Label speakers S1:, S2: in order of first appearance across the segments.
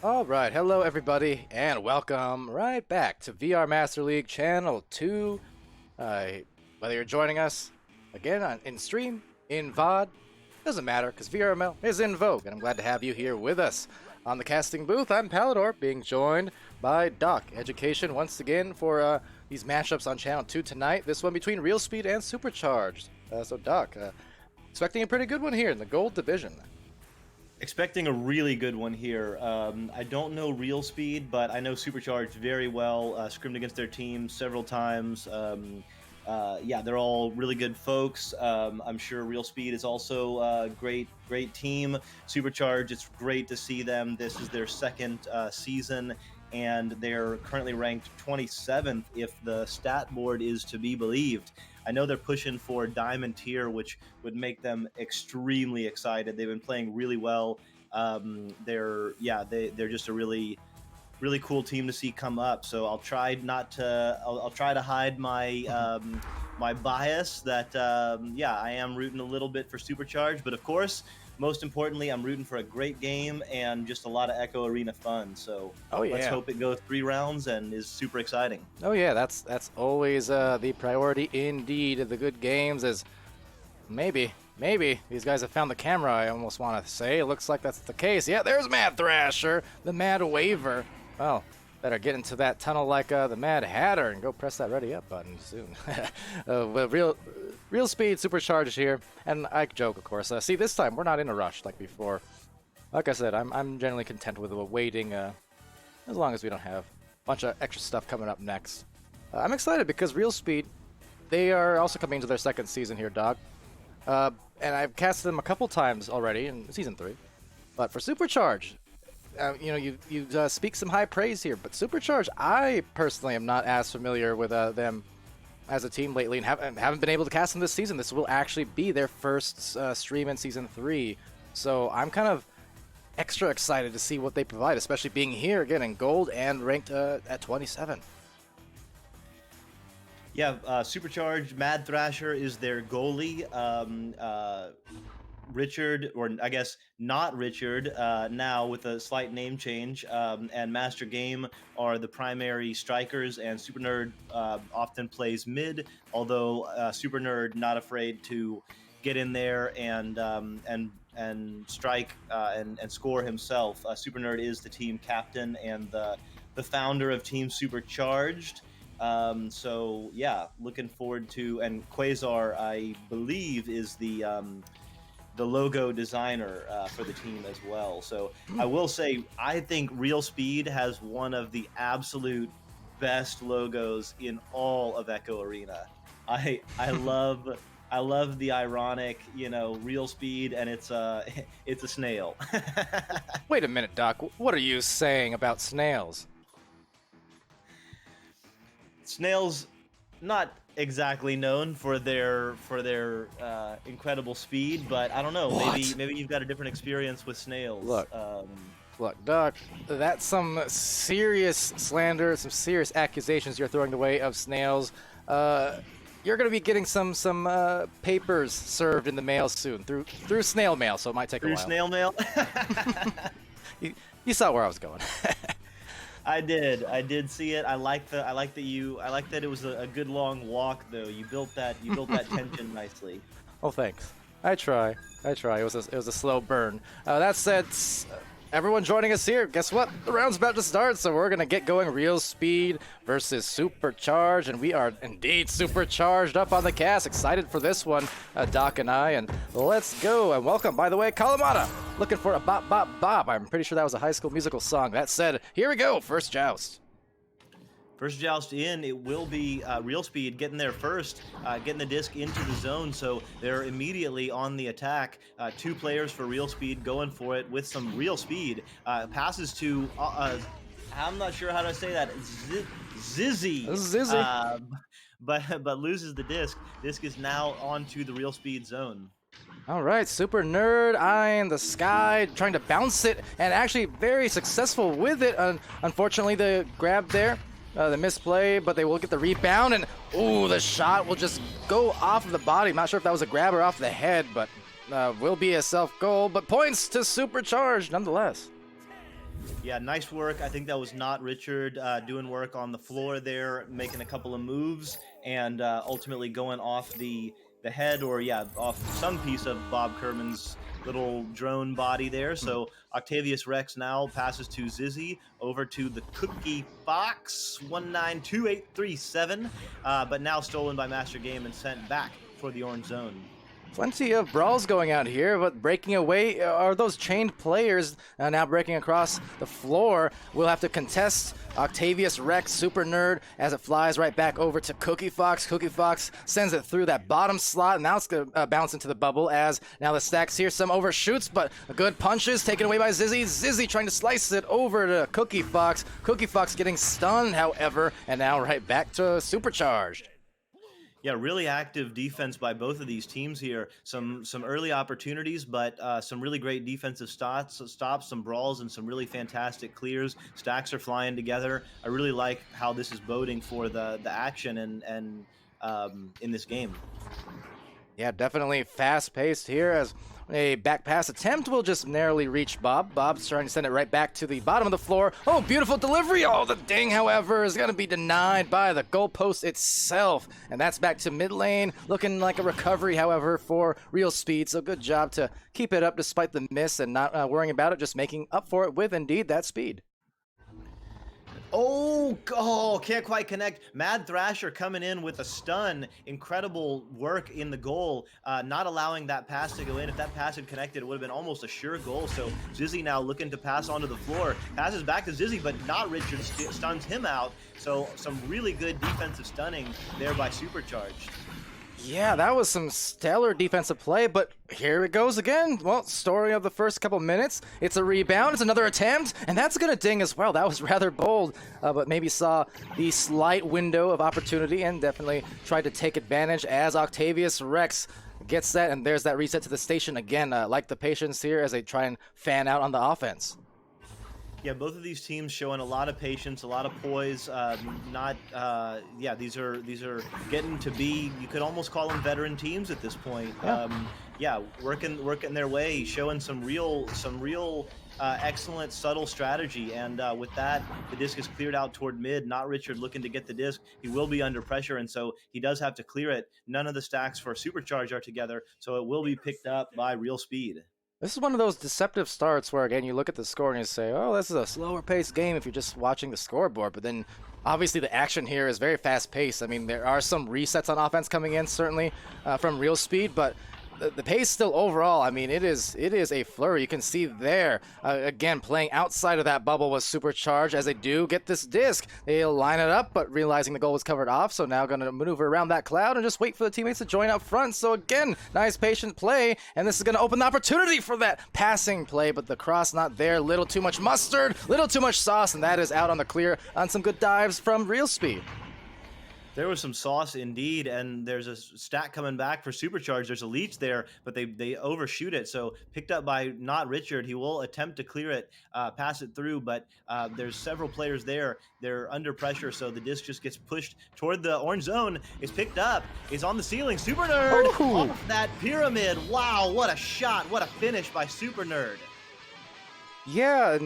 S1: All right, hello everybody, and welcome right back to VR Master League Channel 2. Whether you're joining us again in stream, in VOD, doesn't matter, because VRML is in vogue, and I'm glad to have you here with us. On the casting booth, I'm Palidore, being joined by DocEducation once again for these matchups on Channel 2 tonight. This one between Real Speed and Supercharged. So Doc, expecting a pretty good one here in the Gold Division.
S2: Expecting a really good one here. I don't know Real Speed, but I know Supercharged very well. Scrimmed against their team several times. Yeah, they're all really good folks. I'm sure Real Speed is also a great team. Supercharged, it's great to see them. This is their second season, and they're currently ranked 27th if the stat board is to be believed. I know they're pushing for Diamond Tier, which would make them extremely excited. They've been playing really well. They're just a really cool team to see come up. So I'll try I'll try to hide my my bias that I am rooting a little bit for Supercharged, but of course, most importantly, I'm rooting for a great game and just a lot of Echo Arena fun. So let's hope it goes 3 rounds and is super exciting.
S1: Oh yeah, that's always the priority indeed of the good games. Is maybe these guys have found the camera. I almost want to say it looks like that's the case. Yeah, there's Mad Thrasher, the Mad Waver. Well, better get into that tunnel like the Mad Hatter and go press that ready up button soon. But real speed Supercharged here, and I joke, of course. See, this time we're not in a rush like before. Like I said, I'm generally content with waiting as long as we don't have a bunch of extra stuff coming up next. I'm excited because Real Speed, they are also coming into their second season here, Doc. And I've casted them a couple times already in Season 3. But for Supercharged, you speak some high praise here, but Supercharged, I personally am not as familiar with them as a team lately, and haven't been able to cast them this season. This will actually be their first stream in Season 3, so I'm kind of extra excited to see what they provide, especially being here again in Gold and ranked at 27.
S2: Yeah, Supercharged, Mad Thrasher is their goalie. Richard, or I guess not Richard, now with a slight name change, and Master Game are the primary strikers, and Super Nerd often plays mid, although Super Nerd not afraid to get in there and strike and score himself. Super Nerd is the team captain and the founder of Team Supercharged. So yeah, looking forward to, and Quasar, I believe, is the logo designer for the team as well. So I will say, I think Real Speed has one of the absolute best logos in all of Echo Arena. I love I love the ironic, real speed, and it's a it's a snail.
S1: Wait a minute, Doc. What are you saying about snails?
S2: Snails, not exactly known for their incredible speed, but I don't know.
S1: What?
S2: Maybe you've got a different experience with snails.
S1: Look, Doc, that's some serious slander, some serious accusations you're throwing the way of snails. You're going to be getting some papers served in the mail soon through snail mail, so it might take a while.
S2: Through snail mail.
S1: You saw where I was going.
S2: I did see it. I like that it was a good long walk though. You built that tension nicely.
S1: Oh, thanks. I try. It was a slow burn. That said, everyone joining us here, guess what? The round's about to start, so we're gonna get going. Real Speed versus Supercharged, and we are indeed supercharged up on the cast. Excited for this one, Doc and I, and let's go. And welcome, by the way, Kalamata. Looking for a bop bop bop. I'm pretty sure that was a High School Musical song. That said, here we go. First joust.
S2: First joust in, it will be Real Speed getting there first, getting the disc into the zone, so they're immediately on the attack. 2 players for Real Speed going for it with some Real Speed. Passes to, I'm not sure how to say that, Zizzy. But loses the disc. Disc is now onto the Real Speed zone.
S1: All right, Super Nerd eyeing the sky, trying to bounce it, and actually very successful with it. Unfortunately, the grab there. The misplay, but they will get the rebound, and ooh, the shot will just go off of the body. I'm not sure if that was a grab or off the head, but will be a self-goal, but points to Supercharged nonetheless.
S2: Yeah, nice work. I think that was not Richard doing work on the floor there, making a couple of moves, and ultimately going off the head, or off some piece of Bob Kerman's little drone body there. So Octavius Rex now passes to Zizzy, over to the Cookie Fox 192837, but now stolen by Master Game and sent back for the orange zone.
S1: Plenty of brawls going out here, but breaking away are those chained players now breaking across the floor. We'll have to contest Octavius Rex, Super Nerd, as it flies right back over to Cookie Fox. Cookie Fox sends it through that bottom slot, and now it's going to bounce into the bubble as now the stacks here. Some overshoots, but good punches taken away by Zizzy. Zizzy trying to slice it over to Cookie Fox. Cookie Fox getting stunned, however, and now right back to Supercharged.
S2: Yeah, really active defense by both of these teams here. Some early opportunities, but some really great defensive stops, some brawls, and some really fantastic clears. Stacks are flying together. I really like how this is boding for the action and in this game.
S1: Yeah, definitely fast-paced here as a back pass attempt will just narrowly reach Bob. Bob's trying to send it right back to the bottom of the floor. Oh, beautiful delivery. Oh, the ding, however, is going to be denied by the goalpost itself. And that's back to mid lane, looking like a recovery, however, for Real Speed. So good job to keep it up despite the miss and not worrying about it, just making up for it with, indeed, that speed.
S2: Oh, can't quite connect. Mad Thrasher coming in with a stun. Incredible work in the goal, not allowing that pass to go in. If that pass had connected, it would have been almost a sure goal. So Zizzy now looking to pass onto the floor. Passes back to Zizzy, but not Richard. Stuns him out. So some really good defensive stunning there by Supercharged.
S1: Yeah, that was some stellar defensive play, but here it goes again. Well, story of the first couple minutes. It's a rebound, it's another attempt, and that's going to ding as well. That was rather bold, but maybe saw the slight window of opportunity and definitely tried to take advantage as Octavius Rex gets that, and there's that reset to the station again. Like the patience here as they try and fan out on the offense.
S2: Yeah, both of these teams showing a lot of patience, a lot of poise. These are getting to be, you could almost call them veteran teams at this point. Working their way, showing some real excellent subtle strategy. And with that, the disc is cleared out toward mid. Not Richard looking to get the disc. He will be under pressure, and so he does have to clear it. None of the stacks for Supercharge are together, so it will be picked up by Real Speed.
S1: This is one of those deceptive starts where, again, you look at the score and you say, oh, this is a slower paced game if you're just watching the scoreboard. But then, obviously, the action here is very fast paced. I mean, there are some resets on offense coming in, certainly, from Real Speed. But the pace still overall, I mean, it is a flurry. You can see there, again, playing outside of that bubble was Supercharged. As they do get this disc, they'll line it up, but realizing the goal was covered off, so now going to maneuver around that cloud and just wait for the teammates to join up front. So again, nice patient play, and this is going to open the opportunity for that passing play, but the cross not there. Little too much mustard, little too much sauce, and that is out on the clear on some good dives from Real Speed.
S2: There was some sauce indeed, and there's a stack coming back for Supercharged. There's a leech there, but they overshoot it. So picked up by Not Richard. He will attempt to clear it, pass it through, but there's several players there. They're under pressure, so the disc just gets pushed toward the orange zone. It's picked up. It's on the ceiling. Super Nerd off that pyramid. Wow, what a shot. What a finish by Super Nerd.
S1: Yeah,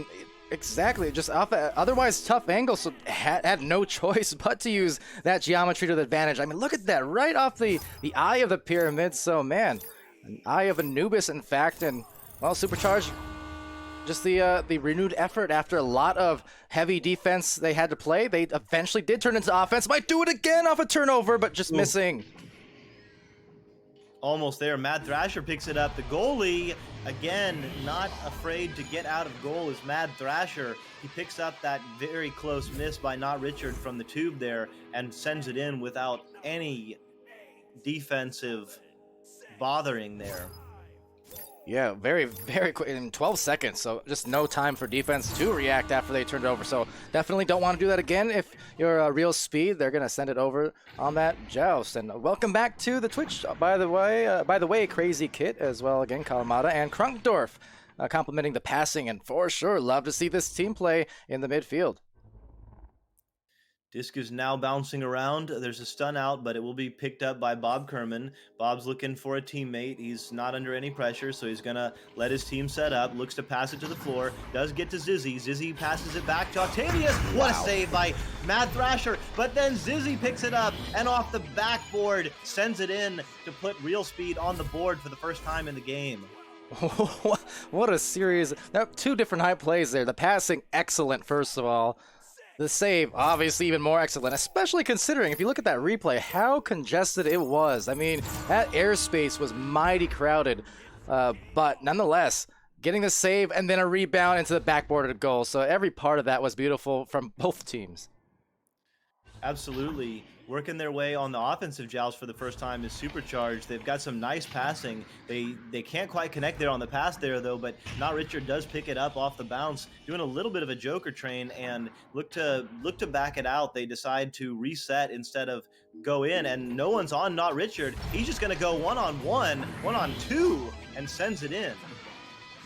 S1: exactly. Just off a otherwise tough angle, so had no choice but to use that geometry to the advantage. I mean, look at that, right off the eye of the pyramid. So, man, an eye of Anubis, in fact, and, well, Supercharged, just the renewed effort after a lot of heavy defense they had to play. They eventually did turn into offense. Might do it again off a turnover, but just missing.
S2: Almost there. Mad Thrasher picks it up. The goalie, again, not afraid to get out of goal, is Mad Thrasher. He picks up that very close miss by Not Richard from the tube there and sends it in without any defensive bothering there.
S1: Yeah, very, very quick, in 12 seconds, so just no time for defense to react after they turned it over. So definitely don't want to do that again. If you're Real Speed, they're going to send it over on that joust. And welcome back to the Twitch, by the way, Crazy Kit as well, again, Kalamata and Krunkdorf complimenting the passing, and for sure, love to see this team play in the midfield.
S2: Disc is now bouncing around. There's a stun out, but it will be picked up by Bob Kerman. Bob's looking for a teammate. He's not under any pressure, so he's going to let his team set up. Looks to pass it to the floor. Does get to Zizzy. Zizzy passes it back to Octavius. What a save by Mad Thrasher. But then Zizzy picks it up and off the backboard sends it in to put Real Speed on the board for the first time in the game.
S1: What a series. Now, two different high plays there. The passing, excellent, first of all. The save, obviously even more excellent, especially considering, if you look at that replay, how congested it was. I mean, that airspace was mighty crowded, but nonetheless, getting the save and then a rebound into the backboarded goal. So every part of that was beautiful from both teams.
S2: Absolutely. Working their way on the offensive joust for the first time is Supercharged. They've got some nice passing. They can't quite connect there on the pass there, though, but Not Richard does pick it up off the bounce, doing a little bit of a joker train and look to back it out. They decide to reset instead of go in, and no one's on Not Richard. He's just going to go one-on-one, one-on-two, and sends it in.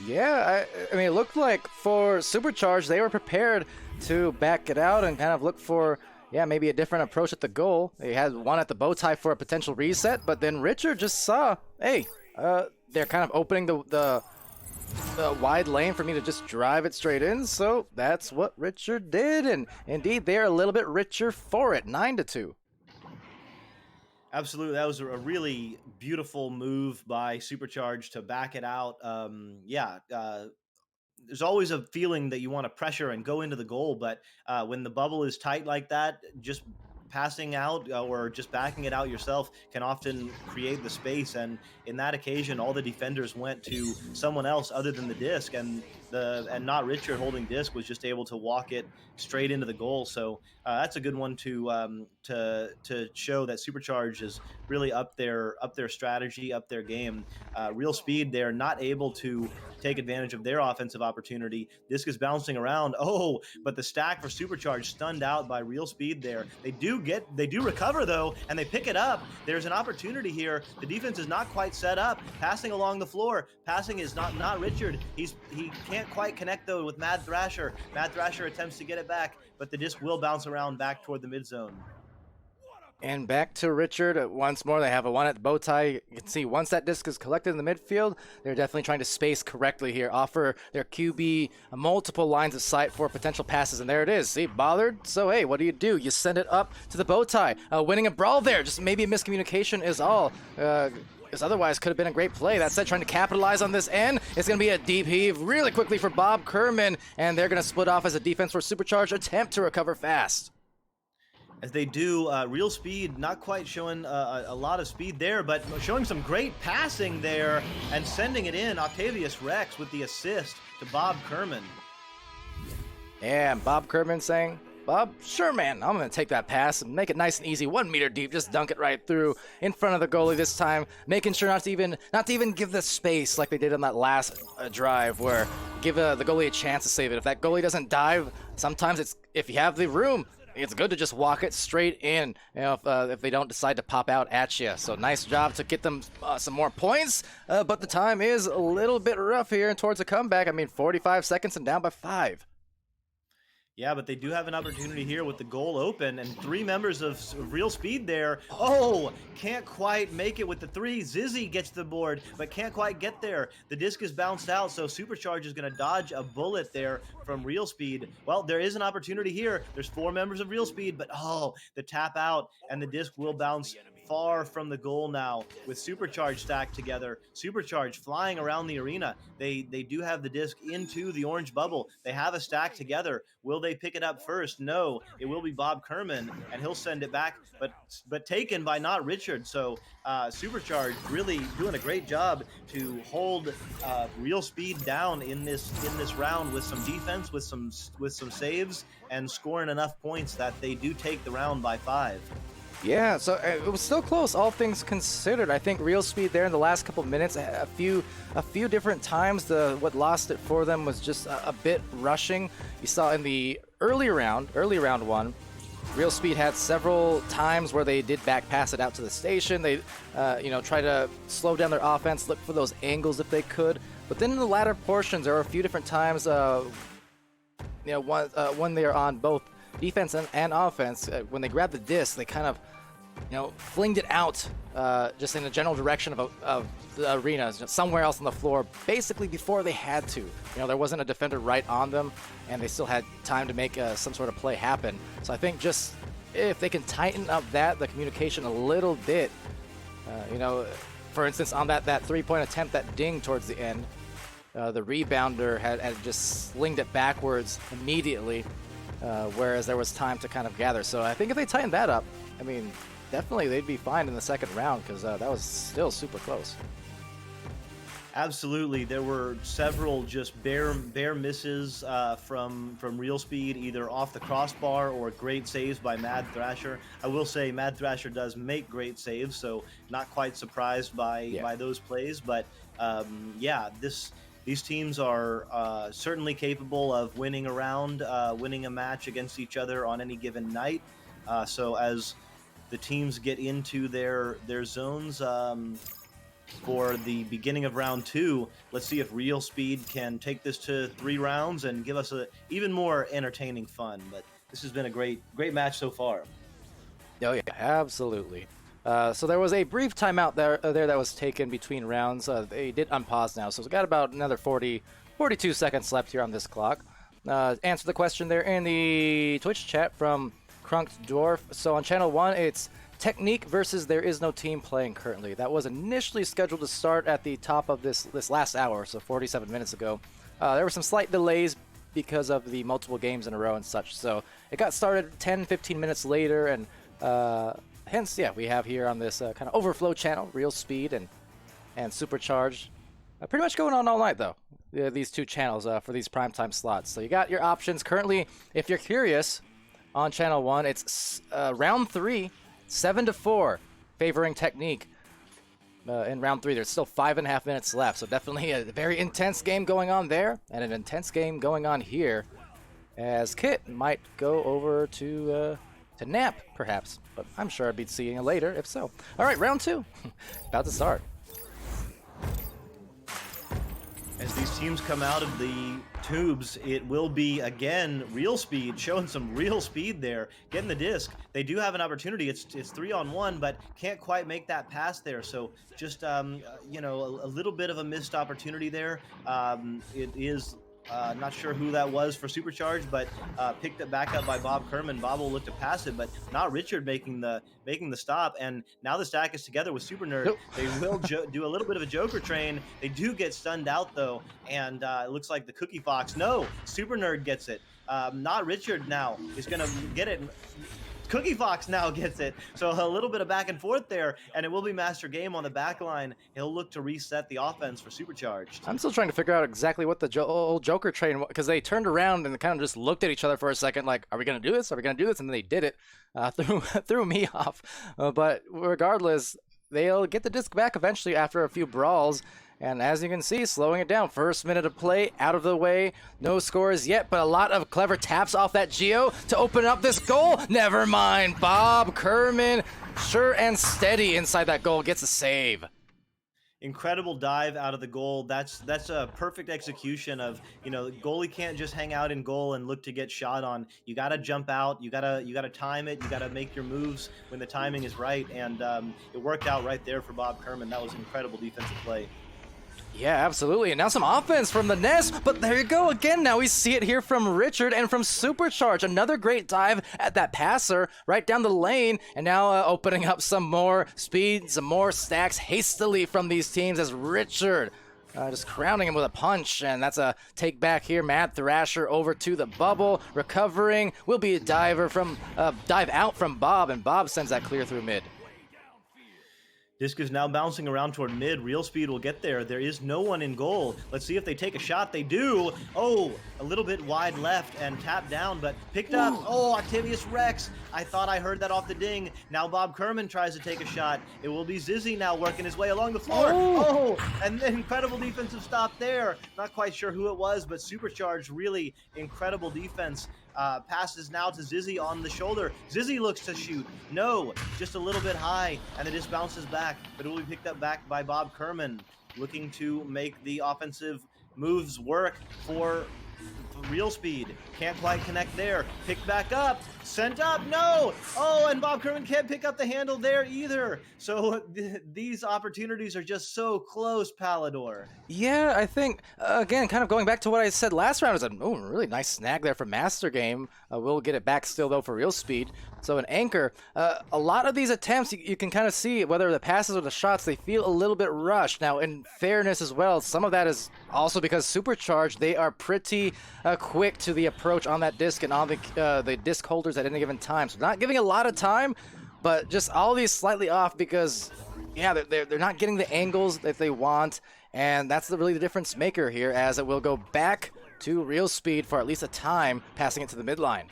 S1: Yeah, I mean, it looked like for Supercharged, they were prepared to back it out and kind of look for, yeah, maybe a different approach at the goal. They had one at the bow tie for a potential reset, but then Richard just saw, hey, they're kind of opening the wide lane for me to just drive it straight in, so that's what Richard did, and indeed, they're a little bit richer for it, 9-2.
S2: Absolutely, that was a really beautiful move by Supercharged to back it out. There's always a feeling that you want to pressure and go into the goal, but when the bubble is tight like that, just passing out or just backing it out yourself can often create the space. And in that occasion, all the defenders went to someone else other than the disc, and Not Richard holding disc was just able to walk it straight into the goal. So that's a good one to show that Supercharged is really up their strategy, up their game. Real Speed, they're not able to take advantage of their offensive opportunity. Disc is bouncing around. Oh, but the stack for Supercharged stunned out by Real Speed there. They do recover though, and they pick it up. There's an opportunity here. The defense is not quite set up. Passing along the floor. Passing is not Richard. He can't quite connect though with Mad Thrasher. Mad Thrasher attempts to get it back, but the disc will bounce around back toward the mid zone.
S1: And back to Richard once more. They have a one at the bow tie. You can see once that disc is collected in the midfield, they're definitely trying to space correctly here, offer their QB multiple lines of sight for potential passes, and there it is. See, bothered? So, hey, what do? You send it up to the bow tie. Winning a brawl there, just maybe a miscommunication is all. Because otherwise could have been a great play. That said, trying to capitalize on this end. It's going to be a deep heave really quickly for Bob Kerman, and they're going to split off as a defense for Supercharged attempt to recover fast.
S2: As they do, real speed, not quite showing a lot of speed there, but showing some great passing there and sending it in. Octavius Rex with the assist to Bob Kerman.
S1: And Bob Kerman saying, Bob, sure, man, I'm going to take that pass and make it nice and easy. 1 meter deep, just dunk it right through in front of the goalie this time, making sure not to even give the space like they did on that last drive where give the goalie a chance to save it. If that goalie doesn't dive, sometimes if you have the room, it's good to just walk it straight in, if they don't decide to pop out at you. So nice job to get them some more points, but the time is a little bit rough here and towards a comeback. I mean, 45 seconds and down by 5.
S2: Yeah, but they do have an opportunity here with the goal open and 3 members of real speed there. Oh, can't quite make it with the 3. Zizzy gets the board, but can't quite get there. The disc is bounced out, so Supercharged is going to dodge a bullet there from real speed. Well, there is an opportunity here. There's 4 members of real speed, but the tap out and the disc will bounce far from the goal now with Supercharged stacked together. Supercharged flying around the arena. They do have the disc into the orange bubble. They have a stack together. Will they pick it up first? No, it will be Bob Kerman, and he'll send it back, but taken by not Richard. So Supercharged really doing a great job to hold real speed down in this round with some defense, with some saves, and scoring enough points that they do take the round by 5.
S1: Yeah, so it was still close, all things considered. I think real speed there in the last couple of minutes, a few different times, what lost it for them was just a bit rushing. You saw in the early round 1, real speed had several times where they did back pass it out to the station. They, try to slow down their offense, look for those angles if they could. But then in the latter portions, there were a few different times, when they are on both defense and offense, when they grab the disc, they kind of, flinged it out just in the general direction of the arena, somewhere else on the floor, basically before they had to. There wasn't a defender right on them, and they still had time to make some sort of play happen. So I think just if they can tighten up the communication a little bit, for instance, on that 3-point attempt, that ding towards the end, the rebounder had just slinged it backwards immediately. Whereas there was time to kind of gather. So I think if they tighten that up, I mean, definitely they'd be fine in the second round, because that was still super close.
S2: Absolutely, there were several just bare misses from real speed, either off the crossbar or great saves by Mad Thrasher. I will say Mad Thrasher does make great saves, so not quite surprised by those plays. But these teams are certainly capable of winning a round, winning a match against each other on any given night. So as the teams get into their zones for the beginning of round 2, let's see if real speed can take this to 3 rounds and give us even more entertaining fun. But this has been a great match so far.
S1: Oh yeah, absolutely. So there was a brief timeout there that was taken between rounds. They did unpause now, so we've got about another 42 seconds left here on this clock. Answer the question there in the Twitch chat from Crunked Dwarf. So on channel 1, it's Technique versus There Is No Team playing currently. That was initially scheduled to start at the top of this last hour, so 47 minutes ago. There were some slight delays because of the multiple games in a row and such, so it got started 10-15 minutes later, and hence, we have here on this kind of overflow channel, Real Speed and Supercharged. Pretty much going on all night, though, these two channels for these primetime slots. So you got your options. Currently, if you're curious, on channel 1, it's round 3, 7-4, favoring Technique. In round 3, there's still 5.5 minutes left, so definitely a very intense game going on there, and an intense game going on here, as Kit might go over to nap, perhaps, but I'm sure I'd be seeing you later if so. All right, round 2, about to start.
S2: As these teams come out of the tubes, it will be, again, real speed, showing some real speed there, getting the disc. They do have an opportunity. It's 3-on-1, but can't quite make that pass there. So just, a little bit of a missed opportunity there. It is... not sure who that was for Supercharged, but picked it back up by Bob Kerman. Bob will look to pass it, but not Richard making the stop. And now the stack is together with Super Nerd. They will do a little bit of a Joker train. They do get stunned out though, and it looks like the Cookie Fox. No, Super Nerd gets it. Not Richard now is going to get it. Cookie Fox now gets it. So a little bit of back and forth there, and it will be Master Game on the back line. He'll look to reset the offense for Supercharged.
S1: I'm still trying to figure out exactly what the old Joker train, because they turned around and kind of just looked at each other for a second, like, are we going to do this? Are we going to do this? And then they did it. Threw me off. But regardless, they'll get the disc back eventually after a few brawls. And as you can see, slowing it down. First minute of play, out of the way. No scores yet, but a lot of clever taps off that Geo to open up this goal. Never mind. Bob Kerman, sure and steady inside that goal, gets a save.
S2: Incredible dive out of the goal. That's a perfect execution of, you know, the goalie can't just hang out in goal and look to get shot on. You got to jump out. You got to time it. You got to make your moves when the timing is right. And it worked out right there for Bob Kerman. That was incredible defensive play.
S1: Yeah, absolutely. And now some offense from the Nest, but there you go again. Now we see it here from Richard and from Supercharge. Another great dive at that passer right down the lane, and now opening up some more speed, some more stacks hastily from these teams as Richard just crowning him with a punch, and that's a take back here. Mad Thrasher over to the bubble, recovering. Will be a dive out from Bob, and Bob sends that clear through mid.
S2: Disc is now bouncing around toward mid. Real Speed will get there. There is no one in goal. Let's see if they take a shot. They do. Oh, a little bit wide left and tapped down, but picked up. Oh, Octavius Rex. I thought I heard that off the ding. Now Bob Kerman tries to take a shot. It will be Zizzy now working his way along the floor. Oh, and then incredible defensive stop there. Not quite sure who it was, but Supercharged, really incredible defense. Passes now to Zizzy on the shoulder. Zizzy looks to shoot. No, just a little bit high, and it just bounces back, but it will be picked up back by Bob Kerman, looking to make the offensive moves work for Real Speed. Can't quite connect there. Picked back up. Sent up. No. Oh, and Bob Kerman can't pick up the handle there either. So these opportunities are just so close, Palidore.
S1: Yeah, I think, again, kind of going back to what I said last round, is a really nice snag there from Master Game. We'll get it back still, though, for Real Speed. So an anchor. A lot of these attempts, you can kind of see, whether the passes or the shots, they feel a little bit rushed. Now, in fairness as well, some of that is also because Supercharged, they are pretty quick to the approach on that disc and on the disc holders at any given time. So not giving a lot of time, but just all these slightly off because, yeah, they're not getting the angles that they want, and that's really the difference maker here, as it will go back to Real Speed for at least a time, passing it to the midline.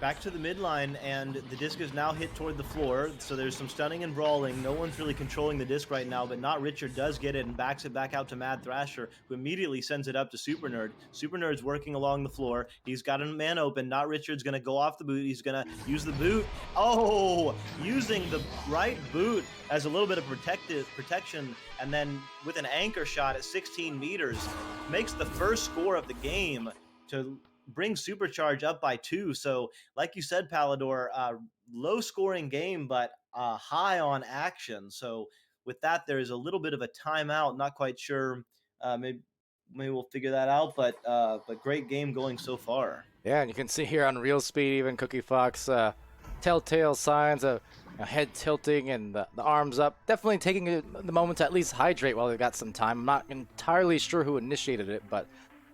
S2: Back to the midline, and the disc is now hit toward the floor, so there's some stunning and brawling. No one's really controlling the disc right now, but Not Richard does get it and backs it back out to Mad Thrasher, who immediately sends it up to Super Nerd. Super Nerd's working along the floor. He's got a man open. Not Richard's going to go off the boot. He's going to use the boot. Oh, using the right boot as a little bit of protection, and then with an anchor shot at 16 meters, makes the first score of the game to bring Supercharge up by 2. So like you said, Palidore, low scoring game, but high on action. So with that, there is a little bit of a timeout. Not quite sure. Maybe we'll figure that out, but great game going so far.
S1: Yeah, and you can see here on Real Speed, even Cookie Fox, telltale signs of head tilting and the arms up. Definitely taking the moment to at least hydrate while they've got some time. I'm not entirely sure who initiated it, but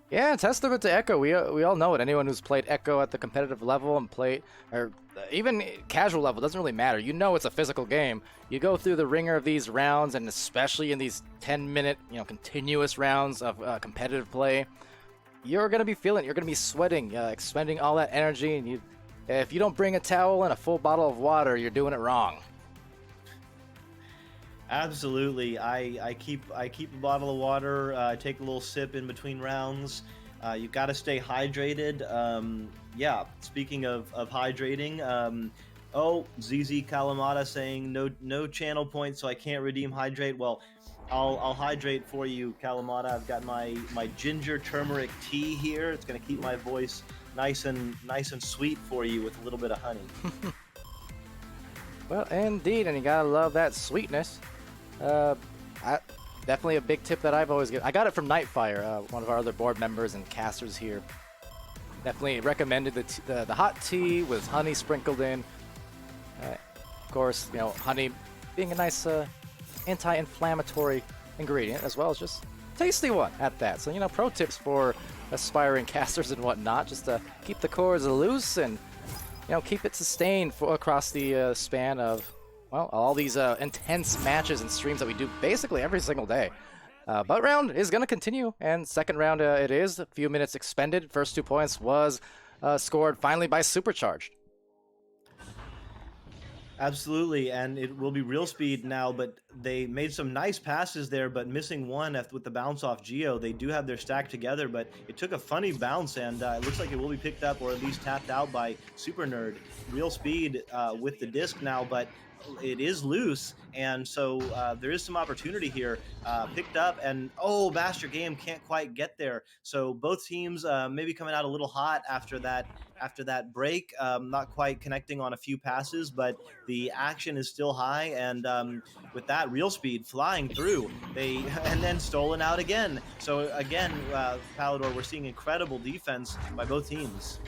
S1: yeah, testament to Echo. We all know it. Anyone who's played Echo at the competitive level and played, or even casual level, doesn't really matter. You know it's a physical game. You go through the ringer of these rounds, and especially in these 10-minute, continuous rounds of competitive play, you're gonna be feeling it. You're gonna be sweating, expending all that energy, and if you don't bring a towel and a full bottle of water, you're doing it wrong.
S2: Absolutely. I keep a bottle of water. I take a little sip in between rounds. You've got to stay hydrated. Yeah. Speaking of hydrating, ZZ Kalamata saying no channel points, so I can't redeem hydrate. Well, I'll hydrate for you, Kalamata. I've got my ginger turmeric tea here. It's gonna keep my voice nice and sweet for you with a little bit of honey.
S1: Well, indeed, and you gotta love that sweetness. Definitely a big tip that I've always given. I got it from Nightfire, one of our other board members and casters here. Definitely recommended the hot tea with honey sprinkled in. Of course, honey being a nice anti-inflammatory ingredient, as well as just tasty one at that. So, pro tips for aspiring casters and whatnot, just to keep the cores loose and, you know, keep it sustained across the span of, well, all these intense matches and streams that we do basically every single day. But round is going to continue, and second round it is. A few minutes expended. First 2 points was scored finally by Supercharged.
S2: Absolutely, and it will be real speed now, but they made some nice passes there, but missing one with the bounce off Geo. They do have their stack together, but it took a funny bounce, and it looks like it will be picked up or at least tapped out by Super Nerd. Real speed with the disc now, but it is loose, and so there is some opportunity here. Picked up, and Master Game can't quite get there. So both teams maybe coming out a little hot after that break, not quite connecting on a few passes, but the action is still high, and with that, real speed flying through, and then stolen out again. So again, Palidore, we're seeing incredible defense by both teams.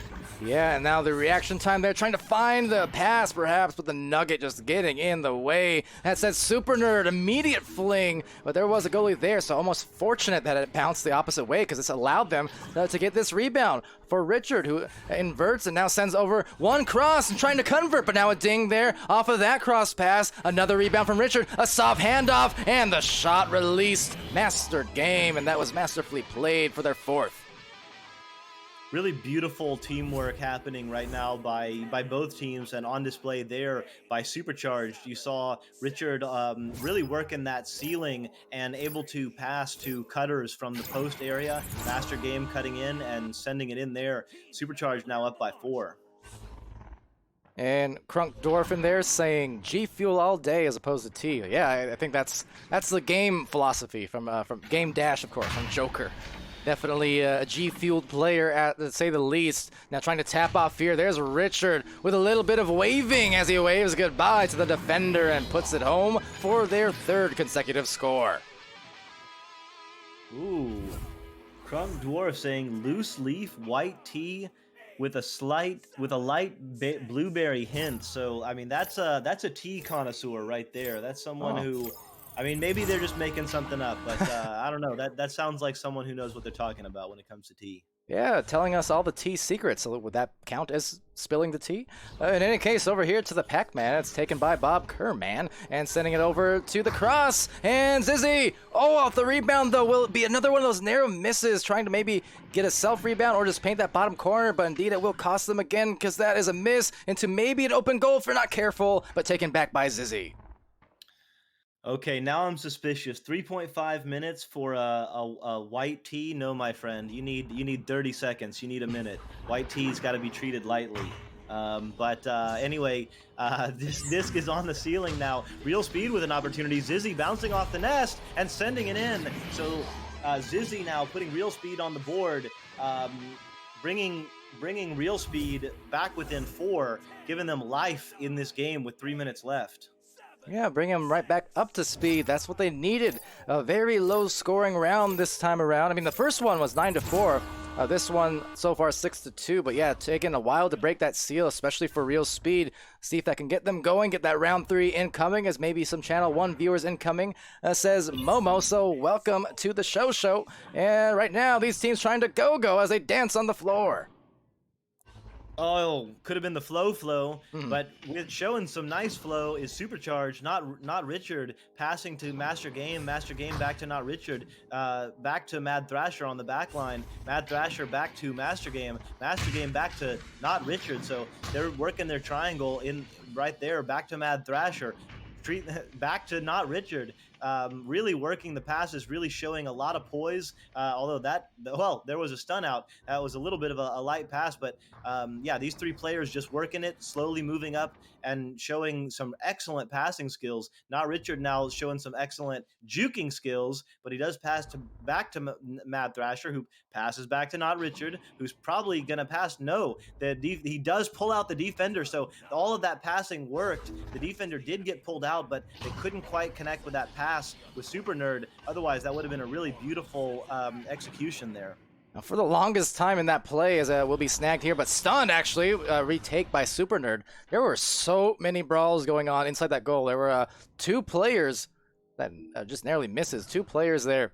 S1: Yeah, and now the reaction time there, trying to find the pass perhaps, but the nugget just getting in the way. That says Super Nerd, immediate fling, but there was a goalie there, so almost fortunate that it bounced the opposite way because it's allowed them to get this rebound for Richard, who inverts and now sends over one cross and trying to convert, but now a ding there off of that cross pass. Another rebound from Richard, a soft handoff, and the shot released. Master Game, and that was masterfully played for their fourth.
S2: Really beautiful teamwork happening right now by both teams, and on display there by Supercharged. You saw Richard really working that ceiling and able to pass to cutters from the post area. Master Game cutting in and sending it in there. Supercharged now up by 4.
S1: And Crunkdorf in there saying G Fuel all day as opposed to T. Yeah, I think that's the game philosophy from Game Dash, of course, from Joker. Definitely a G-fueled player, to say the least. Now trying to tap off here. There's Richard with a little bit of waving as he waves goodbye to the defender and puts it home for their third consecutive score.
S2: Ooh. Crunk Dwarf saying loose leaf, white tea with a light blueberry hint. So, I mean, that's a tea connoisseur right there. That's someone who... I mean, maybe they're just making something up, but I don't know. That sounds like someone who knows what they're talking about when it comes to tea.
S1: Yeah, telling us all the tea secrets. So would that count as spilling the tea? In any case, over here to the Pac-Man, it's taken by Bob Kerman and sending it over to the cross. And Zizzy, off the rebound though. Will it be another one of those narrow misses, trying to maybe get a self-rebound or just paint that bottom corner? But indeed, it will cost them again because that is a miss into maybe an open goal if you're not careful, but taken back by Zizzy.
S2: Okay, now I'm suspicious. 3.5 minutes for a white tea? No, my friend. You need 30 seconds. You need a minute. White tea's got to be treated lightly. Anyway, this disc is on the ceiling now. Real speed with an opportunity. Zizzy bouncing off the nest and sending it in. So Zizzy now putting real speed on the board, bringing real speed back within 4, giving them life in this game with 3 minutes left.
S1: Yeah, bring them right back up to speed. That's what they needed. A very low scoring round this time around. I mean, the first one was 9-4. This one so far 6-2. But yeah, taking a while to break that seal, especially for real speed. See if that can get them going. Get that round 3 incoming, as maybe some Channel 1 viewers incoming, says Momo. So welcome to the show. And right now, these teams trying to go as they dance on the floor.
S2: Oh, could have been the flow, but with showing some nice flow is Supercharged, not Richard, passing to Master Game back to not Richard, back to Mad Thrasher on the back line, Mad Thrasher back to Master Game back to not Richard. So they're working their triangle in right there, back to Mad Thrasher, back to not Richard. Really working the passes, really showing a lot of poise. Although there was a stun out. That was a little bit of a light pass, but yeah, these 3 players just working it, slowly moving up and showing some excellent passing skills. Not Richard now showing some excellent juking skills, but he does pass back to Mad Thrasher, who passes back to not Richard, who's probably gonna pass. No, he does pull out the defender, so all of that passing worked. The defender did get pulled out, but they couldn't quite connect with that pass with Super Nerd. Otherwise, that would have been a really beautiful execution there.
S1: Now, for the longest time in that play, as will be snagged here, but stunned actually, retake by Super Nerd. There were so many brawls going on inside that goal. There were 2 players that just narrowly misses. 2 players there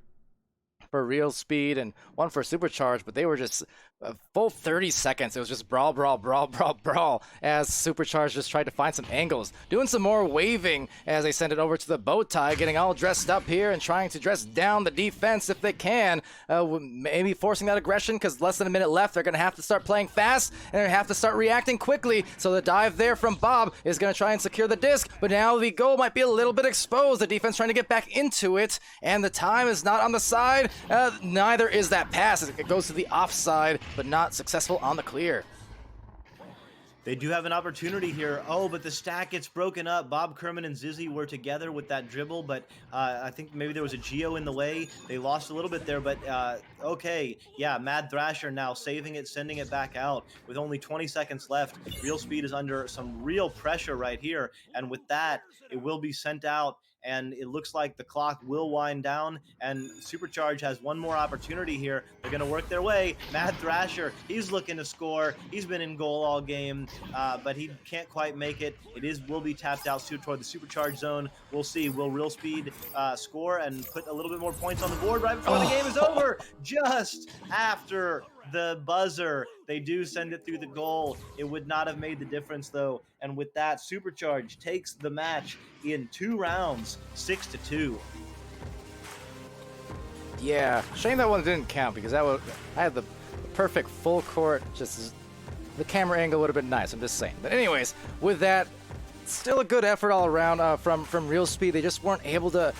S1: for Real Speed and one for Supercharged, but they were just a full 30 seconds. It was just brawl, brawl, brawl, brawl, brawl as Supercharged just tried to find some angles, doing some more waving as they send it over to the bow tie, getting all dressed up here and trying to dress down the defense if they can, maybe forcing that aggression because less than a minute left. They're going to have to start playing fast and they're going to have to start reacting quickly. So the dive there from Bob is going to try and secure the disc, but now the goal might be a little bit exposed. The defense trying to get back into it, and the time is not on the side. Neither is that pass. It goes to the offside, but not successful on the clear.
S2: They do have an opportunity here. Oh, but the stack gets broken up. Bob Kerman and Zizzy were together with that dribble, but I think maybe there was a Geo in the way. They lost a little bit there, but okay. Yeah, Mad Thrasher now saving it, sending it back out with only 20 seconds left. Real Speed is under some real pressure right here, and with that, it will be sent out. And it looks like the clock will wind down, and Supercharge has one more opportunity here. They're going to work their way. Mad Thrasher, he's looking to score. He's been in goal all game, but he can't quite make it. Will be tapped out toward the Supercharge zone. We'll see. Will Real Speed score and put a little bit more points on the board right before the game is over? Just after the buzzer, they do send it through the goal. It would not have made the difference though, and with that, Supercharge takes the match in 2 rounds, 6-2.
S1: Yeah, shame that one didn't count because I had the perfect full court. Just the camera angle would have been nice. I'm just saying. But anyways, with that, still a good effort all around from Real Speed. They just weren't able to,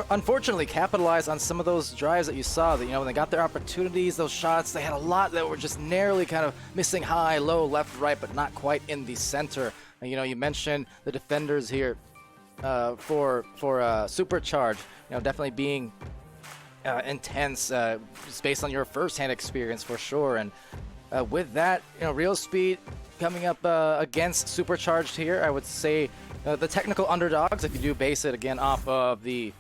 S1: unfortunately, capitalize on some of those drives that you saw. That, when they got their opportunities, those shots, they had a lot that were just narrowly kind of missing high, low, left, right, but not quite in the center. And, you mentioned the defenders here for Supercharge. Definitely being intense, just based on your first-hand experience for sure. And with that, Real Speed coming up against Supercharged here, I would say the technical underdogs, if you do base it again off of the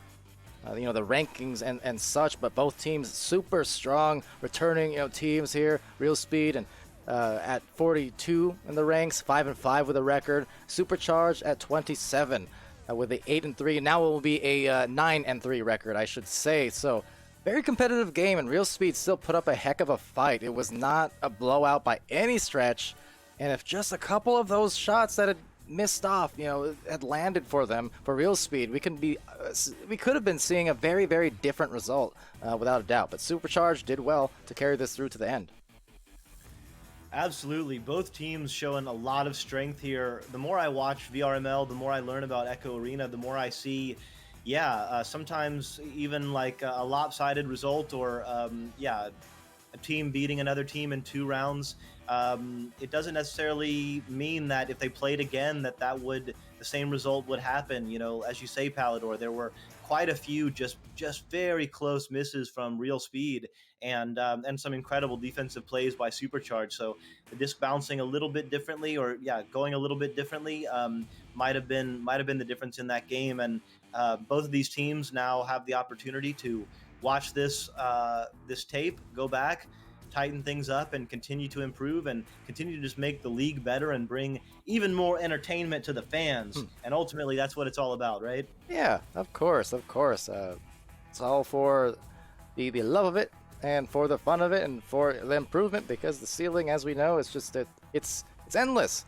S1: the rankings and such, but both teams super strong returning teams here. Real Speed and at 42 in the ranks, 5-5 with a record. Supercharged at 27 with a 8-3. Now it will be a 9-3 record, I should say. So very competitive game, and Real Speed still put up a heck of a fight. It was not a blowout by any stretch. And if just a couple of those shots that had missed off, had landed for them, for Real Speed, we could have been seeing a very, very different result, without a doubt. But Supercharged did well to carry this through to the end.
S2: Absolutely. Both teams showing a lot of strength here. The more I watch VRML, the more I learn about Echo Arena, the more I see, sometimes even like a lopsided result or, a team beating another team in 2 rounds. It doesn't necessarily mean that if they played again the same result would happen. As you say, Palidore, there were quite a few just very close misses from Real Speed and some incredible defensive plays by Supercharge. So the disc bouncing a little bit differently, or going a little bit differently, might have been the difference in that game. And both of these teams now have the opportunity to watch this tape, go back, tighten things up, and continue to improve and continue to just make the league better and bring even more entertainment to the fans. And ultimately, that's what it's all about, right? Yeah,
S1: of course. It's all for the love of it and for the fun of it and for the improvement, because the ceiling, as we know, is just it's endless.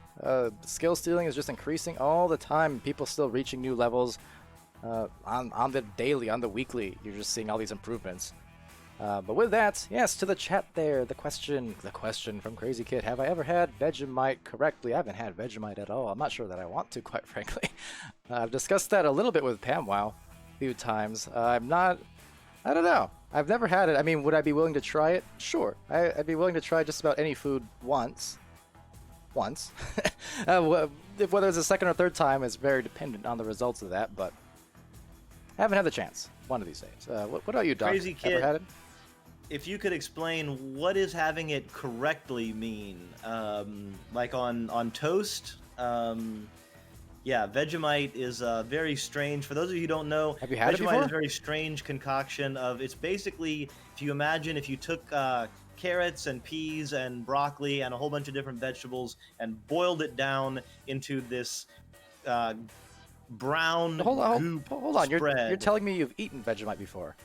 S1: Skill ceiling is just increasing all the time. People still reaching new levels on the daily, on the weekly. You're just seeing all these improvements. But with that, yes, to the chat there, the question from Crazy Kid: have I ever had Vegemite correctly? I haven't had Vegemite at all. I'm not sure that I want to, quite frankly. I've discussed that a little bit with PamWow a few times. I don't know. I've never had it. I mean, would I be willing to try it? Sure. I'd be willing to try just about any food once. Whether it's a second or third time is very dependent on the results of that, but I haven't had the chance one of these days. What about you, Doc?
S2: Crazy Kid,
S1: ever had it?
S2: If you could explain, what does having it correctly mean? Like on toast? Vegemite is very strange. For those of you who don't know,
S1: have you had
S2: Vegemite
S1: it before?
S2: is a very strange concoction of. It's basically, if you took carrots and peas and broccoli and a whole bunch of different vegetables and boiled it down into this brown
S1: hold on.
S2: spread.
S1: You're telling me you've eaten Vegemite before?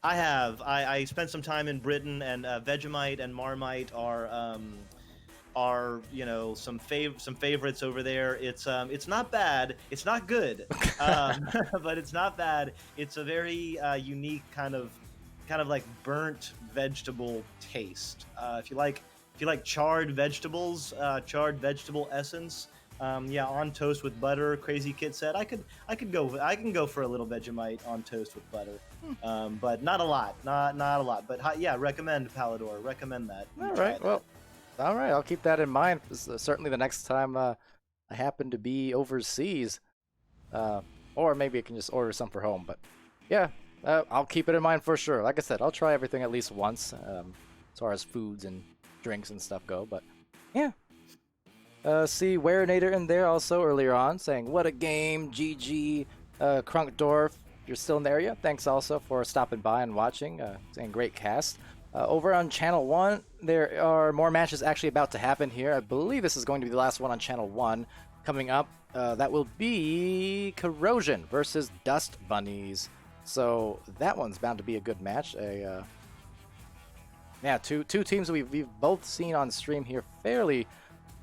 S2: I have. I spent some time in Britain, and Vegemite and Marmite are some favorites over there. It's not bad. It's not good, but it's not bad. It's a very unique kind of like burnt vegetable taste. If you like charred vegetables, charred vegetable essence. Yeah, on toast with butter. Crazy Kid said I can go for a little Vegemite on toast with butter, but not a lot, not a lot. But yeah, recommend Palidore. Recommend that.
S1: All right, well, all right, I'll keep that in mind. Certainly, the next time I happen to be overseas, or maybe I can just order some for home. But yeah, I'll keep it in mind for sure. Like I said, I'll try everything at least once, as far as foods and drinks and stuff go. But yeah. See Werinator in there also earlier on saying, what a game, GG, Krunkdorf, you're still in the area. Thanks also for stopping by and watching, saying great cast. Over on Channel 1, there are more matches actually about to happen here. I believe this is going to be the last one on Channel 1 coming up. That will be Corrosion versus Dust Bunnies. So that one's bound to be a good match. Yeah, two teams we've both seen on stream here fairly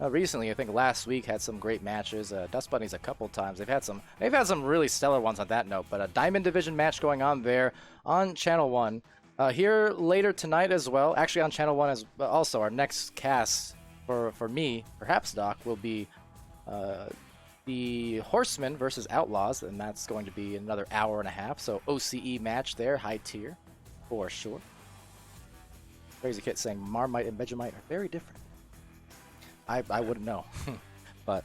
S1: recently. I think last week had some great matches. Dust Bunnies a couple times. They've had some really stellar ones on that note. But a Diamond Division match going on there on Channel 1. Here later tonight as well. Actually on Channel 1 as also our next cast for me, perhaps Doc, will be the Horsemen versus Outlaws, and that's going to be another hour and a half. So OCE match there, high tier for sure. Crazy Kit saying Marmite and Vegemite are very different. I wouldn't know, but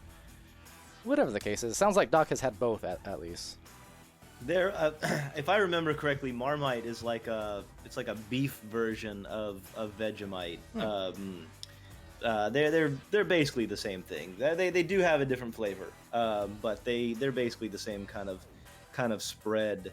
S1: whatever the case is, it sounds like Doc has had both at least.
S2: There, if I remember correctly, Marmite is like it's like a beef version of Vegemite. They're basically the same thing. They do have a different flavor, but they're basically the same kind of spread.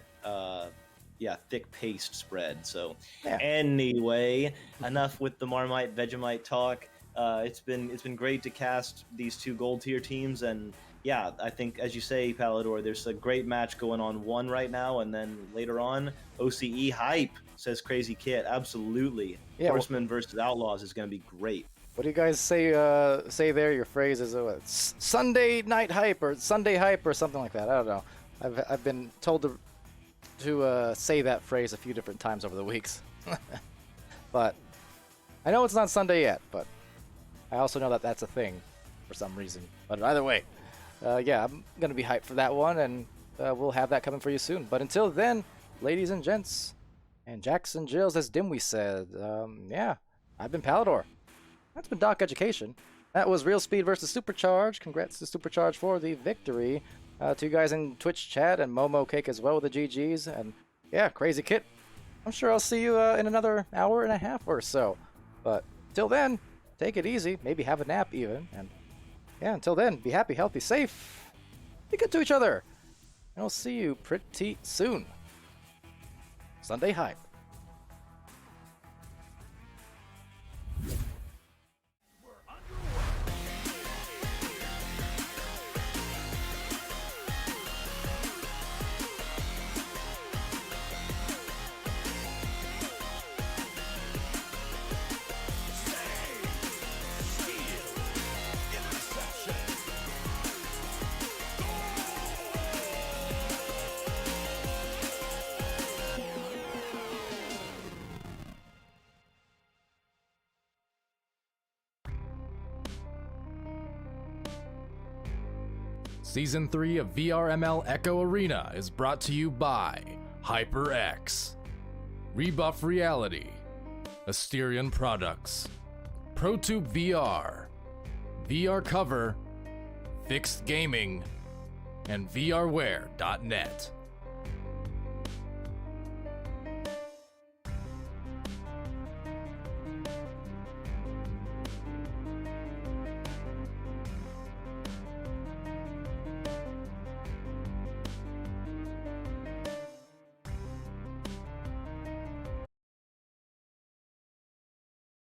S2: Yeah, thick paste spread. So
S1: yeah.
S2: Anyway, enough with the Marmite Vegemite talk. It's been great to cast these two gold tier teams, and yeah, I think as you say, Palidore, there's a great match going on one right now, and then later on, OCE hype, says Crazy Kit. Absolutely, yeah, Horsemen versus Outlaws is going to be great.
S1: What do you guys say? Say there. Your phrase is Sunday night hype or Sunday hype or something like that. I don't know. I've been told to say that phrase a few different times over the weeks, but I know it's not Sunday yet. But I also know that that's a thing for some reason. But either way, yeah, I'm gonna be hyped for that one, and we'll have that coming for you soon. But until then, ladies and gents, and Jackson Jills, as Dimwee said, yeah, I've been Palidore. That's been DocEducation. That was Real Speed versus Supercharged. Congrats to Supercharged for the victory. To you guys in Twitch chat and Momo Cake as well with the GGs. And yeah, Crazy Kit. I'm sure I'll see you in another hour and a half or so. But till then, take it easy. Maybe have a nap even. And yeah, until then, be happy, healthy, safe. Be good to each other. And I'll see you pretty soon. Sunday Hype.
S3: Season 3 of VRML Echo Arena is brought to you by HyperX, Rebuff Reality, Asterion Products, ProTube VR, VR Cover, Fixed Gaming, and VRware.net.